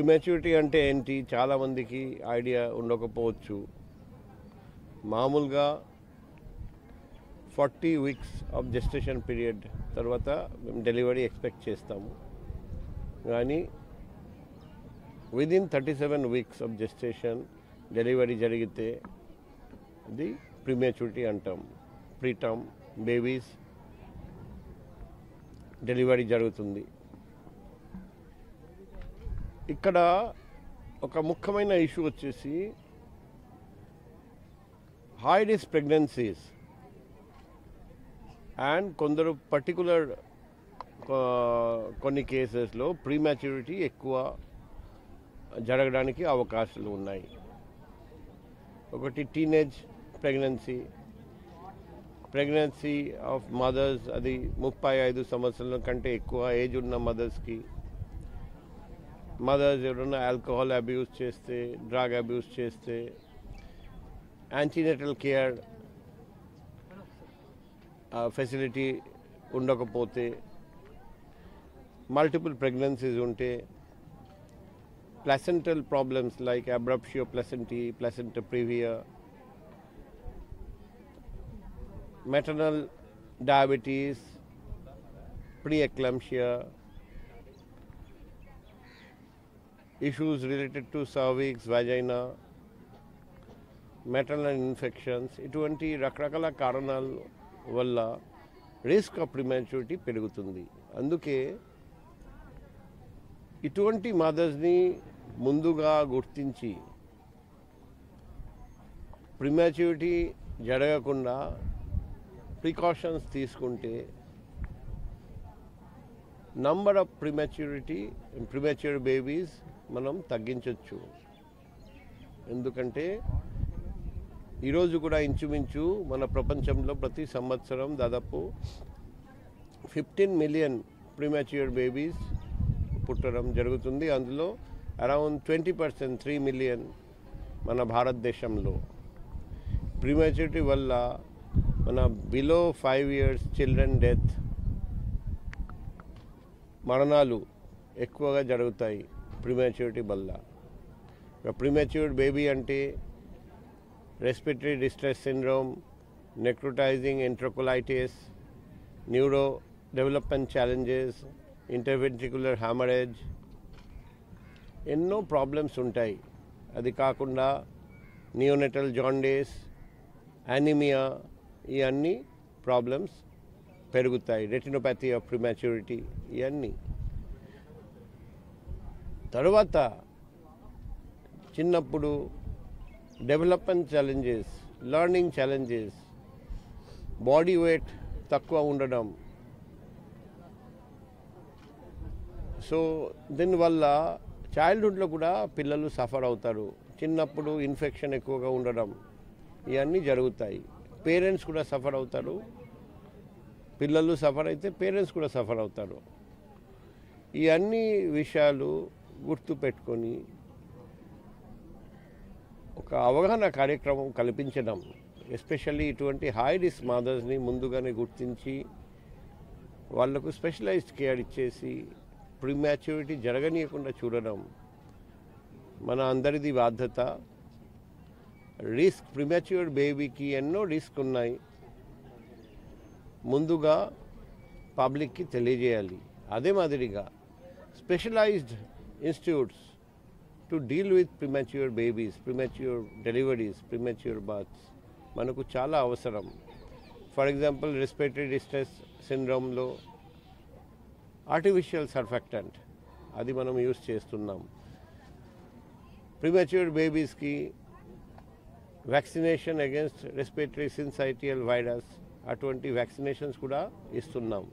Prematurity అంటే ఏంటి చాలామందికి ఐడియా ఉండకపోవచ్చు. మామూలుగా 40 వీక్స్ ఆఫ్ జెస్టేషన్ పీరియడ్ తర్వాత మేము డెలివరీ ఎక్స్పెక్ట్ చేస్తాము. కానీ within 37 weeks of gestation delivery జరిగితే అది ప్రిమెచ్యూరిటీ అంటాం. ప్రీటర్మ్ బేబీస్ డెలివరీ జరుగుతుంది. ఇక్కడ ఒక ముఖ్యమైన ఇష్యూ వచ్చేసి హై రిస్క్ ప్రెగ్నెన్సీస్ అండ్ కొందరు పర్టికులర్ కొన్ని కేసెస్లో ప్రీమెచ్యూరిటీ ఎక్కువ జరగడానికి అవకాశాలు ఉన్నాయి. ఒకటి టీనేజ్ ప్రెగ్నెన్సీ ఆఫ్ మదర్స్, అది 35 సంవత్సరాల కంటే ఎక్కువ ఏజ్ ఉన్న మదర్స్ ఎవరైనా ఆల్కహాల్ అబ్యూస్ చేస్తే, డ్రగ్ అబ్యూస్ చేస్తే, యాంటీనేటల్ కేర్ ఫెసిలిటీ ఉండకపోతే, మల్టిపుల్ ప్రెగ్నెన్సీస్ ఉంటే, placental problems like abruptio placentae, placenta previa, maternal diabetes, pre-eclampsia, issues related to cervix, vagina, maternal infections, ఇటువంటి రకరకాల కారణాల వల్ల రిస్క్ ఆఫ్ ప్రిమెచ్యూరిటీ పెరుగుతుంది. అందుకే ఇటువంటి మదర్స్ని ముందుగా గుర్తించి ప్రిమెచ్యూరిటీ జరగకుండా ప్రికాషన్స్ తీసుకుంటే నంబర్ ఆఫ్ ప్రిమెచ్యూర్ బేబీస్ మనం తగ్గించవచ్చు. ఎందుకంటే ఈరోజు కూడా ఇంచుమించు మన ప్రపంచంలో ప్రతి సంవత్సరం దాదాపు 15 మిలియన్ ప్రిమెచ్యూర్ బేబీస్ పుట్టడం జరుగుతుంది. అందులో అరౌండ్ 20%, 3 మిలియన్ మన భారతదేశంలో. ప్రిమెచ్యూరిటీ వల్ల మన బిలో 5 years చిల్డ్రన్ డెత్, మరణాలు ఎక్కువగా జరుగుతాయి ప్రిమెచ్యూరిటీ వల్ల. ప్రిమెచ్యూర్డ్ బేబీ అంటే respiratory distress syndrome, necrotizing enterocolitis, neuro development challenges, intraventricular haemorrhage, ఎన్నో ప్రాబ్లమ్స్ ఉంటాయి. అది కాకుండా నియోనెటల్ జాండీస్, యానిమియా, ఇవన్నీ ప్రాబ్లమ్స్ పెరుగుతాయి. రెటినోపతి ఆఫ్ ప్రిమెచ్యూరిటీ, ఇవన్నీ. తర్వాత చిన్నప్పుడు development challenges, learning challenges, body weight తక్కువ ఉండడం. సో దీనివల్ల చైల్డ్హుడ్లో కూడా పిల్లలు సఫర్ అవుతారు. చిన్నప్పుడు ఇన్ఫెక్షన్ ఎక్కువగా ఉండడం, ఇవన్నీ జరుగుతాయి. పేరెంట్స్ కూడా సఫర్ అవుతారు. పిల్లలు సఫర్ అయితే పేరెంట్స్ కూడా సఫర్ అవుతారు. ఈ అన్ని విషయాలు గుర్తుపెట్టుకొని ఒక అవగాహన కార్యక్రమం కల్పించడం, ఎస్పెషల్లీ ఇటువంటి హై రిస్క్ మదర్స్ని ముందుగానే గుర్తించి వాళ్లకు స్పెషలైజ్డ్ కేర్ ఇచ్చేసి ప్రీమెచ్యూరిటీ జరగనీయకుండా చూడడం మన అందరిది బాధ్యత. ప్రీమెచ్యూర్ బేబీకి ఎన్నో రిస్క్ ఉన్నాయి, ముందుగా పబ్లిక్కి తెలియజేయాలి. అదే మాదిరిగా specialised institutes to deal with premature babies, premature deliveries, premature births మనకు చాలా అవసరం. ఫర్ ఎగ్జాంపుల్ రెస్పిరేటరీ డిస్ట్రెస్ సిండ్రోమ్లో ఆర్టిఫిషియల్ సర్ఫెక్టెంట్ అది మనం యూజ్ చేస్తున్నాం. ప్రీమెచ్యూర్ బేబీస్కి vaccination against respiratory syncytial virus, అటువంటి వ్యాక్సినేషన్స్ కూడా ఇస్తున్నాం.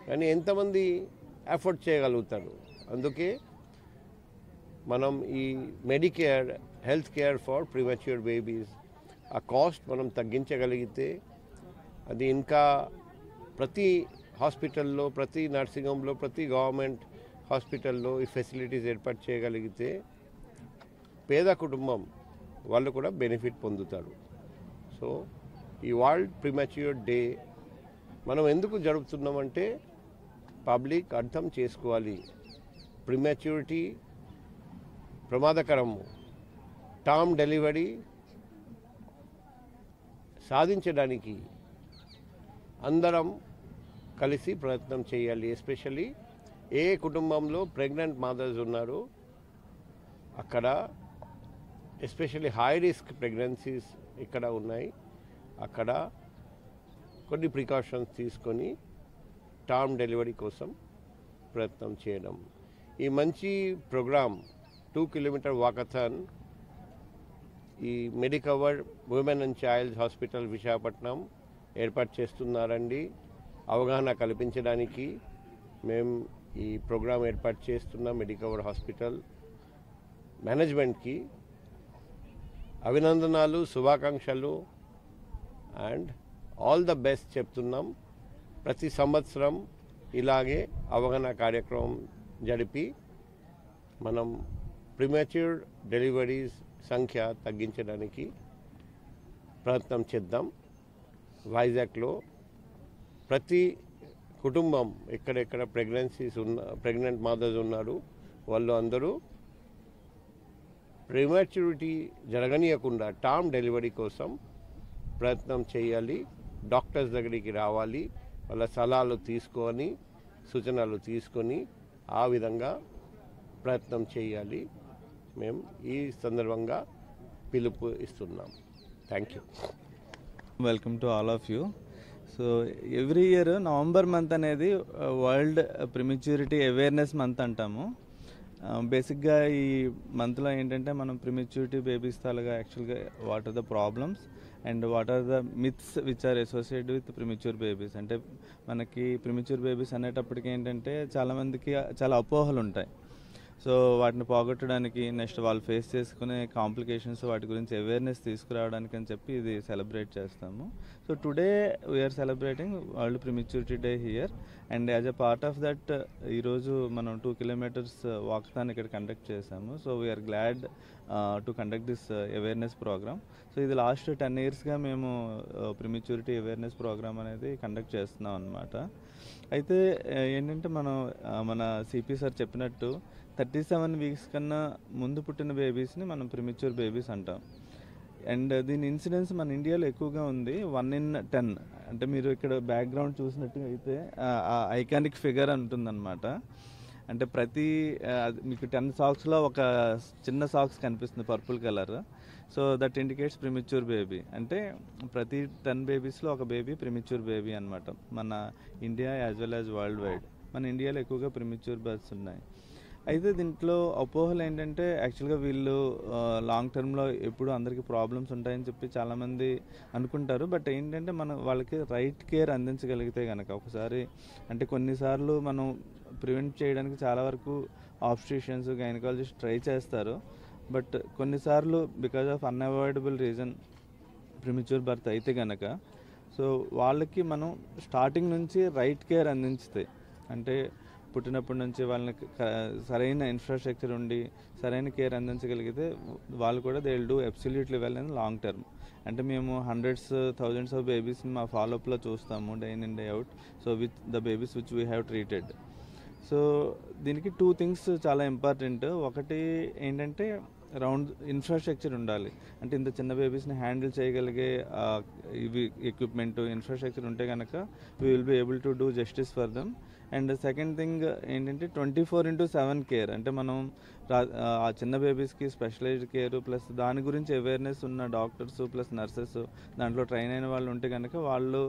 కానీ ఎంతమంది ఎఫర్ట్ చేయగలుగుతారు? అందుకే మనం ఈ Medicare, health care for premature babies ఆ కాస్ట్ మనం తగ్గించగలిగితే అది ఇంకా ప్రతి హాస్పిటల్లో, ప్రతి నర్సింగ్ హోమ్లో, ప్రతి గవర్నమెంట్ హాస్పిటల్లో ఈ ఫెసిలిటీస్ ఏర్పాటు చేయగలిగితే పేద కుటుంబం వాళ్ళు కూడా బెనిఫిట్ పొందుతారు. సో ఈ వరల్డ్ ప్రీమెచ్యూర్ డే మనం ఎందుకు జరుపుతున్నామంటే పబ్లిక్ అర్థం చేసుకోవాలి. ప్రీమెచ్యూరిటీ ప్రమాదకరము. టర్మ్ డెలివరీ సాధించడానికి అందరం కలిసి ప్రయత్నం చేయాలి. ఎస్పెషల్లీ ఏ కుటుంబంలో ప్రెగ్నెంట్ మదర్స్ ఉన్నారో అక్కడ ఎస్పెషల్లీ హై రిస్క్ ప్రెగ్నెన్సీస్ ఇక్కడ ఉన్నాయి, అక్కడ కొన్ని ప్రికాషన్స్ తీసుకొని టర్మ్ డెలివరీ కోసం ప్రయత్నం చేయడం. ఈ మంచి ప్రోగ్రామ్ 2 కిలోమీటర్ వాకథాన్ ఈ Medicover women and child hospital Visakhapatnam ఏర్పాటు చేస్తున్నారండి. అవగాహన కల్పించడానికి మేము ఈ ప్రోగ్రాం ఏర్పాటు చేస్తున్నాం. మెడికవర్ హాస్పిటల్ మేనేజ్మెంట్కి అభినందనలు, శుభాకాంక్షలు అండ్ ఆల్ ద బెస్ట్ చెప్తున్నాం. ప్రతి సంవత్సరం ఇలాగే అవగాహన కార్యక్రమం జరిపి మనం ప్రిమాచ్యూర్ డెలివరీస్ సంఖ్య తగ్గించడానికి ప్రయత్నం చేద్దాం. వైజాగ్లో ప్రతి కుటుంబం ఎక్కడెక్కడ ప్రెగ్నెంట్ మదర్స్ ఉన్నారు వాళ్ళు అందరూ ప్రిమాచ్యూరిటీ జరగనీయకుండా టర్మ్ డెలివరీ కోసం ప్రయత్నం చేయాలి. డాక్టర్స్ దగ్గరికి రావాలి, వాళ్ళ సలహాలు తీసుకొని సూచనలు తీసుకొని ఆ విధంగా ప్రయత్నం చేయాలి. మేము ఈ సందర్భంగా పిలుపు ఇస్తున్నాం. Thank you. Welcome to all of you. So every year November month అనేది వరల్డ్ ప్రిమిచ్యూరిటీ అవేర్నెస్ మంత్ అంటాము. బేసిక్గా ఈ మంత్లో ఏంటంటే మనం ప్రిమిచ్యూరిటీ బేబీస్ తాలుగా యాక్చువల్గా what are the problems and what are the myths which are associated with premature babies. అంటే మనకి ప్రిమిచ్యూర్ బేబీస్ అనేటప్పటికి ఏంటంటే చాలామందికి చాలా అపోహలు ఉంటాయి. సో వాటిని పోగొట్టడానికి నెక్స్ట్ వాళ్ళు ఫేస్ చేసుకునే కాంప్లికేషన్స్ వాటి గురించి అవేర్నెస్ తీసుకురావడానికి అని చెప్పి ఇది సెలబ్రేట్ చేస్తాము. So today we're celebrating world prematurity day here and as a part of that ఈరోజు మనం 2 కిలోమీటర్స్ వాక్థాన్ ఇక్కడ కండక్ట్ చేసాము. So we're glad to conduct this awareness programme. So ఇది లాస్ట్ 10 yearsగా మేము ప్రిమిచ్యూరిటీ అవేర్నెస్ ప్రోగ్రామ్ అనేది conduct చేస్తున్నాం అన్నమాట. అయితే ఏంటంటే మన సిపి సార్ చెప్పినట్టు 37 weeks కన్నా ముందు పుట్టిన బేబీస్ని మనం ప్రిమిచ్యూర్ బేబీస్ అంటాం. అండ్ దీని ఇన్సిడెన్స్ మన ఇండియాలో ఎక్కువగా ఉంది, 1 in 10. అంటే మీరు ఇక్కడ బ్యాక్గ్రౌండ్ చూసినట్టు అయితే ఐకానిక్ ఫిగర్ ఉంటుందన్నమాట. అంటే మీకు 10 సాక్స్లో ఒక చిన్న సాక్స్ కనిపిస్తుంది purple colour. So that indicates premature baby. అంటే ప్రతి 10 బేబీస్లో ఒక బేబీ ప్రిమిచ్యూర్ బేబీ అనమాట. మన India as well as world wide మన ఇండియాలో ఎక్కువగా ప్రిమిచ్యూర్ బర్త్స్ ఉన్నాయి. అయితే దీంట్లో అపోహలు ఏంటంటే యాక్చువల్గా వీళ్ళు లాంగ్ టర్మ్లో ఎప్పుడు అందరికీ ప్రాబ్లమ్స్ ఉంటాయని చెప్పి చాలామంది అనుకుంటారు. బట్ ఏంటంటే వాళ్ళకి రైట్ కేర్ అందించగలిగితే కనుక ఒకసారి అంటే కొన్నిసార్లు మనం ప్రివెంట్ చేయడానికి చాలా వరకు ఆబ్స్టిషియన్స్ గైనకాలజిస్ట్ ట్రై చేస్తారు. బట్ కొన్నిసార్లు because of unavoidable reason premature birth అయితే కనుక సో వాళ్ళకి మనం స్టార్టింగ్ నుంచి రైట్ కేర్ అందించితే అంటే పుట్టినప్పటి నుంచి వాళ్ళని సరైన ఇన్ఫ్రాస్ట్రక్చర్ ఉండి సరైన కేర్ అందించగలిగితే వాళ్ళు కూడా they will do absolutely well in long term. అంటే మేము హండ్రెడ్స్ థౌజండ్స్ ఆఫ్ బేబీస్ని మా ఫాలోఅప్లో చూస్తాము day in day out. So with the babies which we have treated. So దీనికి 2 things చాలా ఇంపార్టెంట్. ఒకటి ఏంటంటే రౌండ్ ఇన్ఫ్రాస్ట్రక్చర్ ఉండాలి. అంటే ఇంత చిన్న బేబీస్ని హ్యాండిల్ చేయగలిగే ఇవి ఎక్విప్మెంట్ ఇన్ఫ్రాస్ట్రక్చర్ ఉంటే కనుక we will be able to do justice for them. And second thing ఏంటంటే 24/7 కేర్. అంటే మనం ఆ చిన్న బేబీస్కి స్పెషలైజ్డ్ కేర్ ప్లస్ దాని గురించి అవేర్నెస్ ఉన్న డాక్టర్స్ ప్లస్ నర్సెస్ దాంట్లో ట్రైన్ అయిన వాళ్ళు ఉంటే కనుక వాళ్ళు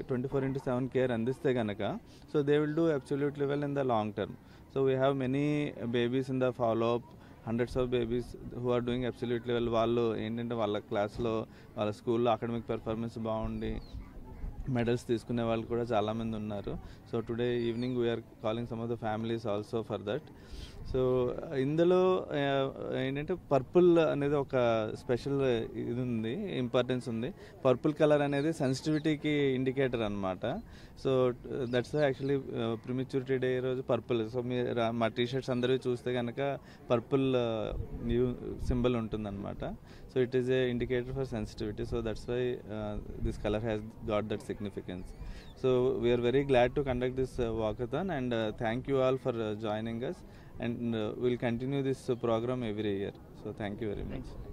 24/7 కేర్ అందిస్తే కనుక so they will do absolutely well in the long term. So we have many babies in the follow up, hundreds of babies who are doing absolutely well. వాళ్ళు ఏంటంటే వాళ్ళ క్లాస్లో వాళ్ళ స్కూల్లో అకాడమిక్ పెర్ఫార్మెన్స్ బాగుండి మెడల్స్ తీసుకునే వాళ్ళు కూడా చాలామంది ఉన్నారు. So today evening we are calling some of the families also for that. So ఇందులో ఏంటంటే పర్పుల్ అనేది ఒక స్పెషల్ ఇది ఉంది, ఇంపార్టెన్స్ ఉంది. పర్పుల్ కలర్ అనేది సెన్సిటివిటీకి ఇండికేటర్ అనమాట. So that's actually prematurity day రోజు పర్పుల్. సో మీరు మా టీషర్ట్స్ అందరివి చూస్తే కనుక పర్పుల్ సింబల్ ఉంటుందన్నమాట. So it is a indicator for sensitivity. So that's why this colour has got that significance. So we are very glad to conduct this walkathon and thank you all for joining us and we'll continue this program every year. So thank you very much.